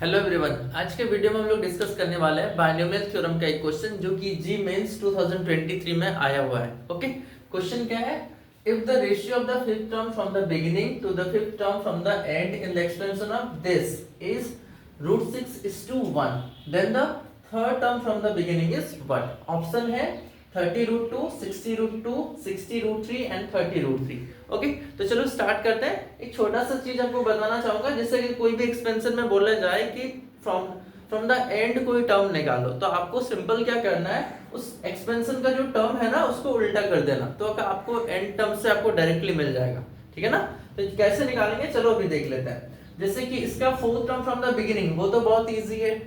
Hello everyone, आज के video में हम लोग डिस्कस करने वाले हैं बायनोमियल थ्योरम का एक क्वेश्चन जो कि जी मेंस 2023 में आया हुआ है। ओके, क्वेश्चन क्या है? If the ratio of the fifth term from the beginning to the fifth term from the end in the expansion of this is √6:1, then the third term from the beginning is what? Option है 30√2, 60√2, 60√3 and 30√3। Okay, तो चलो start करते हैं। एक छोटा सा चीज आपको बताना चाहूंगा, जैसे कि कोई भी एक्सपेंशन में बोला जाए कि फ्रॉम फ्रॉम द एंड कोई टर्म निकालो, तो आपको सिंपल क्या करना है, उस एक्सपेंशन का जो टर्म है ना उसको उल्टा कर देना, तो आपको एंड टर्म से आपको डायरेक्टली मिल जाएगा। ठीक है ना? तो कैसे निकालेंगे चलो अभी देख लेते हैं। जैसे कि इसका fourth term from the beginning, वो तो बहुत ईजी है।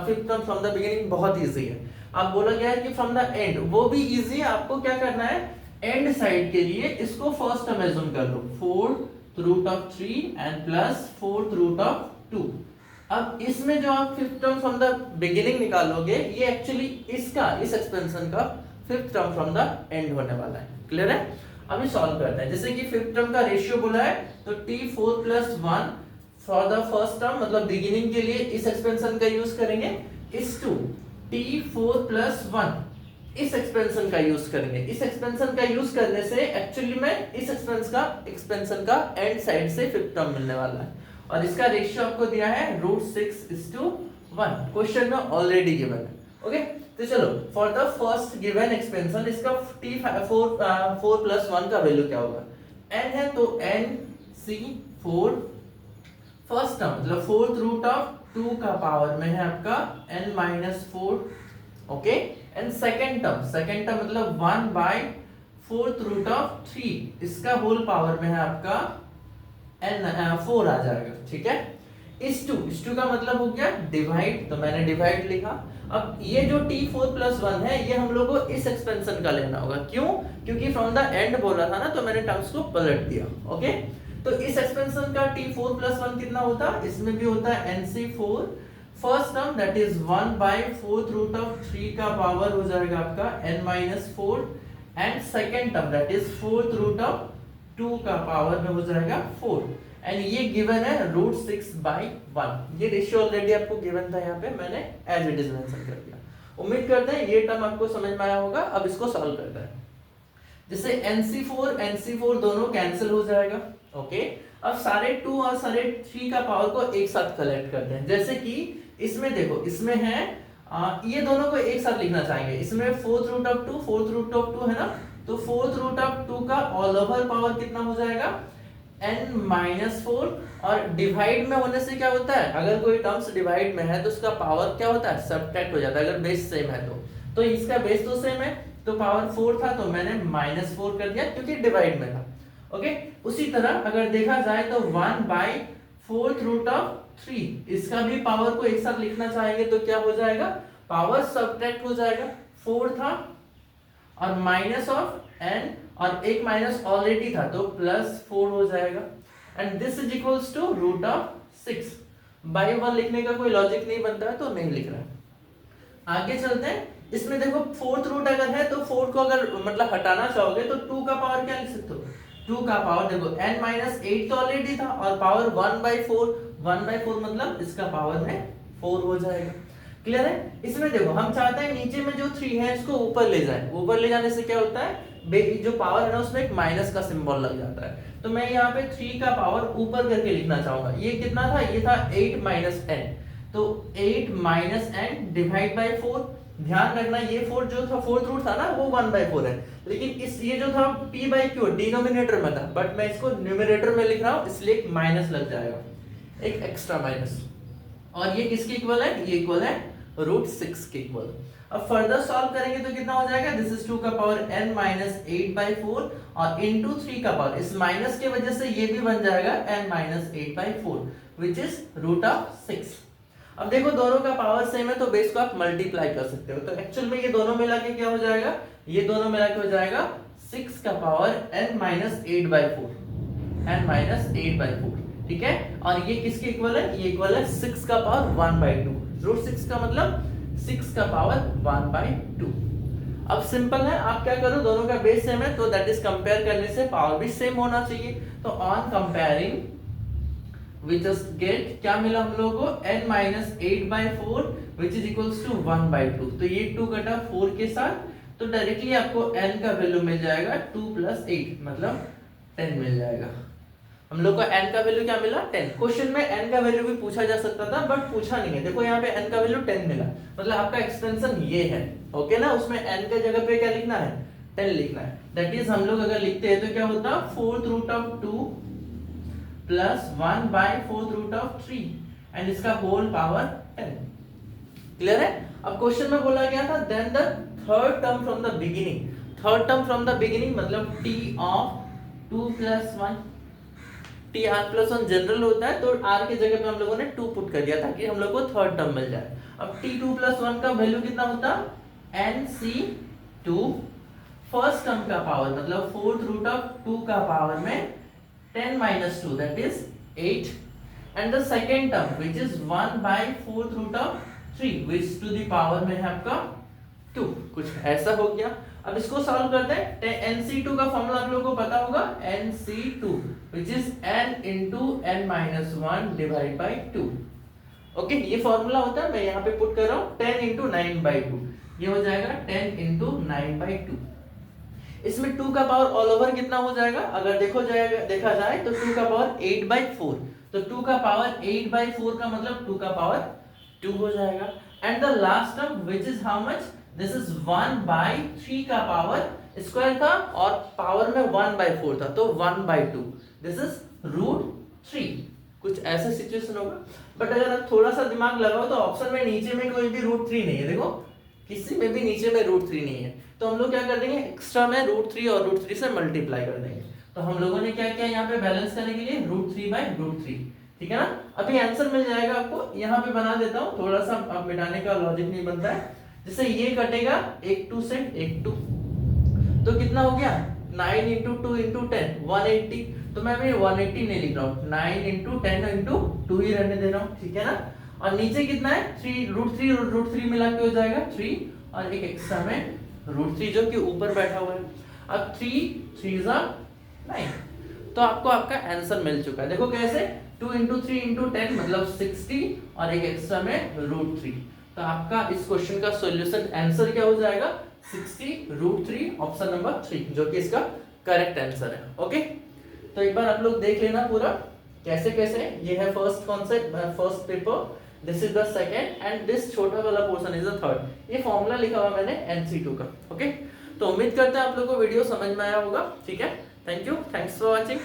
Fifth term from the beginning बहुत ईजी है। अब बोला गया है कि फ्रॉम द एंड, वो भी इजी है। आपको क्या करना है, एंड साइड के लिए इसको फर्स्ट टर्म एज्यूम कर लो, 4√3 एंड प्लस 4√2। अब इसमें जो आप fifth term from the beginning निकालोगे, ये एक्चुअली इसका, इस एक्सपेंशन का fifth term from the and होने वाला है। क्लियर है? अभी सॉल्व करते हैं। जैसे कि फिफ्थ टर्म का रेशियो बोला है, तो t4+1 for the first term, मतलब बिगिनिंग के लिए इस एक्सपेंशन का यूज करेंगे, इस टू t4+1 इस एक्सपेंशन का यूज करेंगे। इस एक्सपेंशन का यूज करने से एक्चुअली में इस एक्सपेंशन का एंड साइड से फिफ्थ टर्म मिलने वाला है, और इसका रेशियो आपको दिया है √6:1, क्वेश्चन में ऑलरेडी गिवन है। ओके, तो चलो for the first given expansion इसका t4+1 का वैल्यू क्या होगा? n है तो NC4 फर्स्ट टर्म, मतलब फोर्थ रूट ऑफ 2 का पावर में है आपका n-4। Okay, and second term मतलब 1/4 रूट ऑफ 3, इसका होल पावर में है आपका n4 आ जाएगा। ठीक है, इस टू का मतलब हो गया डिवाइड, तो मैंने डिवाइड लिखा। अब ये जो t4+1 है, ये हम लोग को इस एक्सपेंशन का लेना होगा। क्यों? क्योंकि फ्रॉम द एंड बोला था ना, तो मैंने टर्म्स को पलट दिया। ओके, तो इस एक्सपेंशन का t4+1 कितना होता है? इसमें भी होता है NC4 first term, that is 1/4 root of 3 का पावर हो जाएगा आपका n-4, and second term that is fourth root of 2 का पावर में हो जाएगा 4, एंड ये गिवन है √6/1। ये रेशियो ऑलरेडी आपको गिवन था, यहाँ पे मैंने एज इट इज मेंशन कर दिया। उम्मीद करते हैं ये टर्म आपको समझ में आया होगा। अब इसको सॉल्व करते हैं। जैसे NC4 दोनों कैंसिल हो जाएगा। ओके, अब सारे 2 और सारे 3 का पावर को एक साथ कलेक्ट करते हैं। जैसे कि इसमें देखो, इसमें है ये दोनों को एक साथ लिखना चाहेंगे। इसमें फोर्थ रूट ऑफ 2 है ना, तो फोर्थ रूट ऑफ 2 का ऑल ओवर पावर कितना हो जाएगा? n-4, और डिवाइड में होने से क्या होता है, अगर कोई टर्म्स डिवाइड में है तो उसका पावर क्या होता है? सब्ट्रैक्ट हो जाता है, अगर बेस सेम है तो इसका बेस तो सेम है, तो पावर 4 था तो मैंने -4 कर दिया क्योंकि डिवाइड में था। ओके, उसी तरह अगर देखा जाए तो 1/4 रूट ऑफ 3, इसका भी पावर को एक साथ लिखना चाहेंगे तो क्या हो जाएगा? पावर सब्ट्रैक्ट हो जाएगा। 4 था और माइनस ऑफ n, और एक माइनस ऑलरेडी था तो +4 हो जाएगा, and this is equals to √6। By 1 लिखने का कोई लॉजिक नहीं बनता है तो नहीं लिख रहा है। आगे चलते हैं। इसमें देखो फोर्थ रूट अगर है तो 4 को अगर मतलब हटाना चाहोगे तो 2 का पावर क्या लिख सकते हो? 2 का पावर देखो n-8 तो ऑलरेडी था, और पावर 1/4 मतलब इसका पावर में 4 हो जाएगा। क्लियर है? इसमें देखो हम चाहते हैं नीचे में जो 3 है इसको ऊपर ले जाए। ऊपर ले जाने से क्या होता है, जो पावर है ना उसमें एक माइनस का सिंबल लग जाता है, तो मैं यहाँ पे 3 का पावर ऊपर करके लिखना चाहूंगा। ये कितना था? ये था 8 - n, तो 8 - n डिवाइड बाय 4। ध्यान रखना ये 4 जो था, फोर्थ रूट था ना, वो 1/4 है, लेकिन इस ये जो था p/q डिनोमिनेटर में था, बट मैं इसको न्यूमरेटर में लिख रहा हूं, इसलिए एक माइनस लग जाएगा, एक एक्स्ट्रा माइनस। और ये किसके इक्वल है? ये इक्वल है √6 के इक्वल। अब फर्दर सॉल्व करेंगे तो कितना हो जाएगा? दिस इज 2 का पावर n-8/4 और इनटू 3 का पावर, इस माइनस की वजह से ये भी बन जाएगा n-8/4 व्हिच इज √6। अब देखो दोनों का पावर सेम है तो बेस को आप मल्टीप्लाई कर सकते हो, तो एक्चुअल में ये दोनों मिला के क्या हो जाएगा? ये दोनों मिला के हो जाएगा 6 का पावर n-8/4। ठीक है, और ये किसके इक्वल है? ये इक्वल है 6 का पावर 1/2। √6 का मतलब 6 का पावर 1/2। अब सिंपल है, आप क्या करो, दोनों का बेस सेम है तो दैट इज कंपेयर करने से पावर भी सेम होना चाहिए। तो on comparing we just get क्या मिला हम लोगों को n minus 8/4 which is equals to 1/2। तो ये 2 कटा 4 के साथ, तो डायरेक्टली आपको n का वैल्यू मिल जाएगा 2 + 8 मतलब 10 मिल जाएगा। हम लोग को n का वैल्यू क्या मिला 10। क्वेश्चन में n का वैल्यू भी पूछा जा सकता था बट पूछा नहीं है। देखो यहाँ पे n का वैल्यू 10 मिला, मतलब आपका एक्सटेंशन ये है, ओके ना। उसमें n के जगह पे क्या लिखना है 10 लिखना है। दैट इज हम लोग अगर लिखते हैं तो क्या होता 4√2 प्लस 1/4√3 एंड इसका होल पावर 10। क्लियर है। अब क्वेश्चन में बोला गया था then the third term from the beginning. Third term from the beginning मतलब t of 2 + 1। t r+1 general होता है तो r के जगह पे हम लोगों ने 2 पुट कर दिया ताकि हम लोग को थर्ड टर्म मिल जाए। अब t2 + 1 का वैल्यू कितना होता nc2 फर्स्ट टर्म का पावर मतलब 4√2 का पावर में 10 - 2 that is 8 and the second term which is 1/4√3 which to the power में है आपका 2। कुछ ऐसा हो गया। अब इसको सॉल्व करते हैं। nc2 का फॉर्मूला आप लोगों को पता होगा nc2 which is n into n minus 1 divided by 2। Okay ये फॉर्मूला होता है, मैं यहाँ पे पुट कर रहा हूँ 10 into 9/2। ये हो जाएगा 10 into 9/2। इसमें 2 का पावर ऑल ओवर कितना हो जाएगा अगर देखा जाए तो 2 का पावर 8/4। तो 2 का पावर 8/4 का मतलब 2 का पावर 2 हो जाएगा। And the last term which is how much, this is 1/3 का पावर स्क्वायर था और पावर में 1/4 था तो 1/2 दिस इज √3। कुछ ऐसा सिचुएशन होगा। बट अगर आप थोड़ा सा दिमाग लगाओ तो ऑप्शन में नीचे में कोई भी √3 नहीं है। देखो किसी में भी नीचे में √3 नहीं है, तो हम लोग क्या कर देंगे एक्स्ट्रा में √3 और √3 से मल्टीप्लाई कर देंगे। तो हम लोगों ने क्या किया यहाँ पे बैलेंस करने के लिए √3/√3, ठीक है ना। अभी आंसर मिल जाएगा आपको। यहाँ पे बना देता हूँ, थोड़ा सा अब मिटाने का लॉजिक नहीं बनता है। जैसे ये कटेगा एक 2 से एक 2, तो कितना हो गया 9 × 2 × 10 180। तो मैं अभी 180 नहीं लिख रहा हूँ, 9 × 10 × 2 ही रहने दे रहा हूँ, ठीक है ना। और नीचे कितना है 3 √3 मिला के हो जाएगा 3 और एक एक्स्ट्रा में √3 जो कि ऊपर बैठा हुआ है। अब 3 3 9, तो आपको आपका आंसर मिल चुका है। देखो कैसे 2 × 3 × 10 मतलब 60 और एक एक्स्ट्रा में √3। तो आपका इस क्वेश्चन का सॉल्यूशन आंसर क्या हो जाएगा 60 √3 ऑप्शन नंबर 3 जो कि इसका करेक्ट आंसर है। ओके तो एक बार आप लोग देख लेना पूरा कैसे कैसे। ये है first concept first paper, this is the second and this छोटा वाला पोर्शन इज द थर्ड। ये फॉर्मूला लिखा हुआ मैंने nc2 का। ओके तो उम्मीद करते हैं आप लोगों को वीडियो समझ में आया होगा, ठीक है। Thank you, thanks for watching.